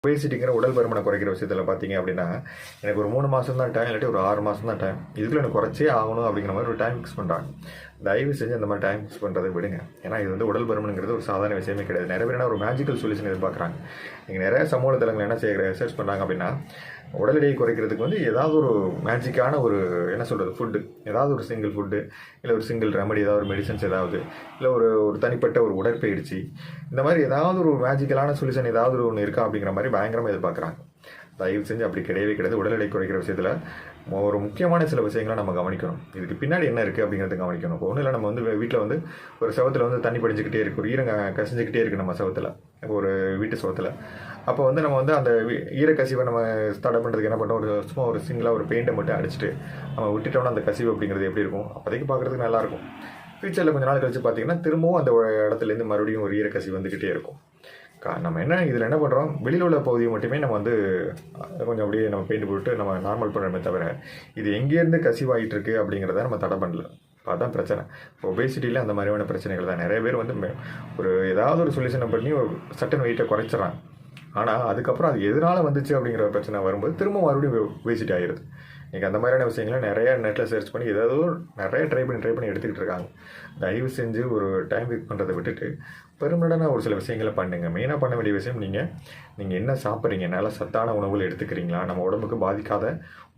ஒபேசிட்டிங்கிற உடல் பருமனை குறைக்கிற விஷயத்தில் பார்த்தீங்க அப்படின்னா எனக்கு ஒரு 3 மாதம் தான் டைம், இல்லாட்டி ஒரு 6 மாதம் தான் டைம். இதுக்குள்ள எனக்கு குறைச்சே ஆகணும் அப்படிங்கிற மாதிரி ஒரு டைம் ஃபிக்ஸ் பண்ணுறாங்க. தயவு செஞ்சு அந்த மாதிரி டைம் ஃபிக்ஸ் பண்ணுறதை விடுங்க. ஏன்னா இது உடல் பருமனுங்கிறது ஒரு சாதாரண விஷயமே கிடையாது. நிறைய பேர் என்ன ஒரு மேஜிக்கல் சொல்யூஷன் எதிர்பார்க்குறாங்க. நீங்கள் நிறைய சமூக தளங்கள் என்ன செய்கிற ரிசர்ச் பண்ணுறாங்க அப்படின்னா உடல் எடையை குறைக்கிறதுக்கு ஏதாவது ஒரு மேஜிக்கான ஒரு என்ன சொல்கிறது ஃபுட்டு, ஏதாவது ஒரு சிங்கிள் ஃபுட்டு, இல்லை ஒரு சிங்கிள் ரெமடி, ஏதாவது ஒரு மெடிசன்ஸ், ஏதாவது இல்லை ஒரு ஒரு தனிப்பட்ட ஒரு உடற்பயிற்சி, இந்த மாதிரி ஏதாவது ஒரு மேஜிக்கலான சொல்யூஷன் ஏதாவது ஒன்று இருக்கா அப்படிங்கிற மாதிரி பயங்கரமாக எதிர்பார்க்குறாங்க. தயவு செஞ்சு அப்படி கிடையவே கிடையாது. உடல் எடை குறைக்கிற விஷயத்தில் ஒரு முக்கியமான சில விஷயங்களை நம்ம கவனிக்கணும். இதுக்கு பின்னாடி என்ன இருக்குது அப்படிங்கிறத கவனிக்கணும். இப்போ ஒன்றும் இல்லை, நம்ம வீட்டில் ஒரு செவத்தில் தண்ணி படிஞ்சுக்கிட்டே இருக்குது, ஒரு ஈரங்க கசிஞ்சிக்கிட்டே இருக்குது நம்ம செவத்தில், ஒரு வீட்டு செவத்தில். அப்போ நம்ம அந்த ஈரக்கசிவை நம்ம தடை பண்ணுறதுக்கு என்ன பண்ணுறோம், சும்மா ஒரு சிங்கிளாக ஒரு பெயிண்டை மட்டும் அடிச்சுட்டு நம்ம விட்டுட்டோம்னா அந்த கசிவு அப்படிங்கிறது எப்படி இருக்கும், அப்போதைக்கு பார்க்குறதுக்கு நல்லாயிருக்கும். ஃபியூச்சரில் கொஞ்சம் நாள் கழிச்சு பார்த்தீங்கன்னா திரும்பவும் அந்த இடத்துலேருந்து மறுபடியும் ஒரு ஈரக்கசி வந்துக்கிட்டே இருக்கும். நம்ம இதில் என்ன பண்ணுறோம், வெளியில் உள்ள பகுதியை மட்டுமே நம்ம கொஞ்சம் அப்படியே நம்ம பெயிண்ட் போட்டு நம்ம நார்மல் பண்ணுறோமே தவிர இது எங்கேருந்து கசிவாகிட்டு இருக்கு அப்படிங்கிறத நம்ம தடை பண்ணல. அதுதான் பிரச்சனை. இப்போ ஒபேசிட்டியில் அந்த மாதிரியான பிரச்சனைகள் தான். நிறைய பேர் ஒரு ஏதாவது ஒரு சொல்யூஷனை பண்ணி ஒரு சட்டன் வெயிட்டை குறைச்சிடறாங்க. ஆனால் அதுக்கப்புறம் அது எதனால் வந்துச்சு அப்படிங்கிற பிரச்சனை வரும்போது திரும்ப மறுபடியும் ஒபேசிட்டி ஆகிடுது. இன்றைக்கி அந்த மாதிரியான விஷயங்களை நிறையா நெட்டில் சர்ச் பண்ணி ஏதாவது நிறைய ட்ரை பண்ணி எடுத்துக்கிட்டு இருக்காங்க. தயவு செஞ்சு ஒரு டைம் ஃபிக்ஸ் பண்ணுறதை விட்டுட்டு பெருமளவான ஒரு சில விஷயங்களை பண்ணுங்கள். மெயினாக பண்ண வேண்டிய விஷயம் நீங்கள் என்ன சாப்பிட்றீங்க, நல்ல சத்தான உணவுகளை எடுத்துக்கிறீங்களா, நம்ம உடம்புக்கு பாதிக்காத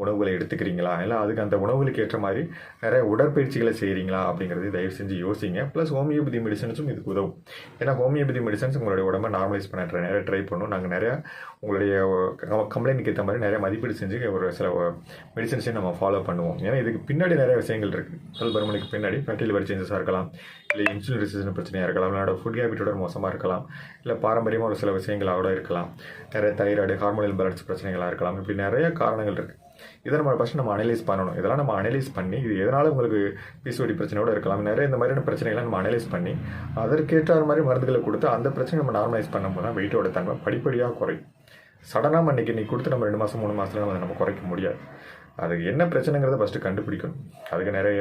உணவுகளை எடுத்துக்கிறீங்களா, இல்லை அதுக்கு அந்த உணவுகளுக்கு ஏற்ற மாதிரி நிறைய உடற்பயிற்சிகளை செய்கிறீங்களா அப்படிங்கிறது தயவு செஞ்சு யோசிங்க. ப்ளஸ் ஹோமியோபதி மெடிசன்ஸும் இதுக்கு உதவும். ஏன்னா ஹோமியோபதி மெடிசன்ஸ் உங்களுடைய உடம்பை நார்மலைஸ் பண்ண நிறைய ட்ரை பண்ணும். நாங்கள் நிறையா உங்களுடைய கம்ப்ளைண்ட்டுக்கு ஏற்ற மாதிரி நிறைய மதிப்பீடு செஞ்சு ஒரு சில மெடிசன்ஸையும் நம்ம ஃபாலோ பண்ணுவோம். ஏன்னா இதுக்கு பின்னாடி நிறைய விஷயங்கள் இருக்குது. உடல் பருமனுக்கு பின்னாடி ஃபேட்டி லிவர் சேஞ்சஸாக இருக்கலாம், இல்லை இன்சுலின் ரெசிஸ்டன்ஸ் பிரச்சனையாக இருக்கலாம், இல்லை ஃபுட் ஹேபிட்டோட மோசமாக இருக்கலாம், இல்லை பாரம்பரியமாக ஒரு சில விஷயங்களாக இருக்கலாம், நிறைய தைராய்டு, ஹார்மோனல் பேலன்ஸ் பிரச்சனைகளாக இருக்கலாம். இப்படி நிறைய காரணங்கள் இருக்குது. இதை நம்ம அனலைஸ் பண்ணணும். இதெல்லாம் நம்ம அனலைஸ் பண்ணி இது எதனால் உங்களுக்கு பிசிஓடி பிரச்சனையோடு இருக்கலாம், நிறைய இந்த மாதிரியான பிரச்சனைகளை நம்ம அனலைஸ் பண்ணி அதற்கேற்ற மாதிரி மருந்துகளை கொடுத்து அந்த பிரச்சனை நம்ம நார்மலைஸ் பண்ணும்போது தான் வெயிட்டோட தன்மை படிப்படியாக குறையும். சடனாக நீ கொடுத்து நம்ம 2 மாதம் 3 மாதத்தில் நம்ம குறைக்க முடியாது. அதுக்கு என்ன பிரச்சனைங்கிறத ஃபஸ்ட்டு கண்டுபிடிக்கணும். அதுக்கு நிறைய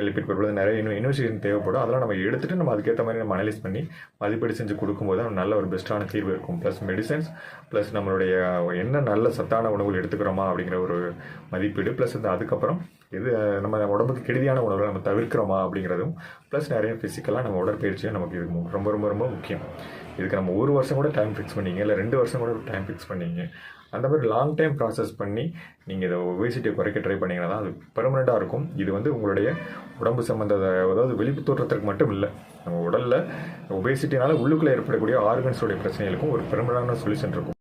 லிபிட் பொருட்கள் நிறைய இன்வெஸ்டிகேஷன் தேவைப்படும். அதெல்லாம் நம்ம எடுத்துகிட்டு நம்ம அதுக்கேற்ற மாதிரி நம்ம அனலைஸ் பண்ணி மதிப்பீடு செஞ்சு கொடுக்கும்போது தான் நல்ல ஒரு பெஸ்ட்டான தீர்வு இருக்கும். ப்ளஸ் மெடிசன்ஸ், ப்ளஸ் நம்மளுடைய என்ன நல்ல சத்தான உணவுகள் எடுத்துக்கிறோமா அப்படிங்கிற ஒரு மதிப்பீடு, ப்ளஸ் அதுக்கப்புறம் இது நம்ம உடம்புக்கு கெடுதியான உணவுகளை நம்ம தவிர்க்கிறோமா அப்படிங்கிறதும், ப்ளஸ் நிறைய ஃபிசிக்கலாக நம்ம உடற்பயிற்சியும் நமக்கு இது ரொம்ப ரொம்ப ரொம்ப முக்கியம். இதுக்கு நம்ம 1 வருஷம் கூட டைம் ஃபிக்ஸ் பண்ணிங்க, இல்லை 2 வருஷம் கூட டைம் ஃபிக்ஸ் பண்ணிங்க. அந்த மாதிரி லாங் டைம் ப்ராசஸ் பண்ணி நீங்கள் இதை ஒபேசிட்டியை குறைக்க ட்ரை பண்ணிங்கன்னா தான் அது பெர்மனெண்ட்டாக இருக்கும். இது உங்களுடைய உடம்பு சம்மந்த, அதாவது வெளிப்பு தோற்றத்திற்கு மட்டும் இல்லை, நம்ம உடலில் ஒபேசிட்டினால உள்ளுக்குள்ளே ஏற்படக்கூடிய ஆர்கன்ஸோடைய பிரச்சனைகளுக்கும் ஒரு பெர்மனெண்ட்டான சொல்யூஷன் இருக்கும்.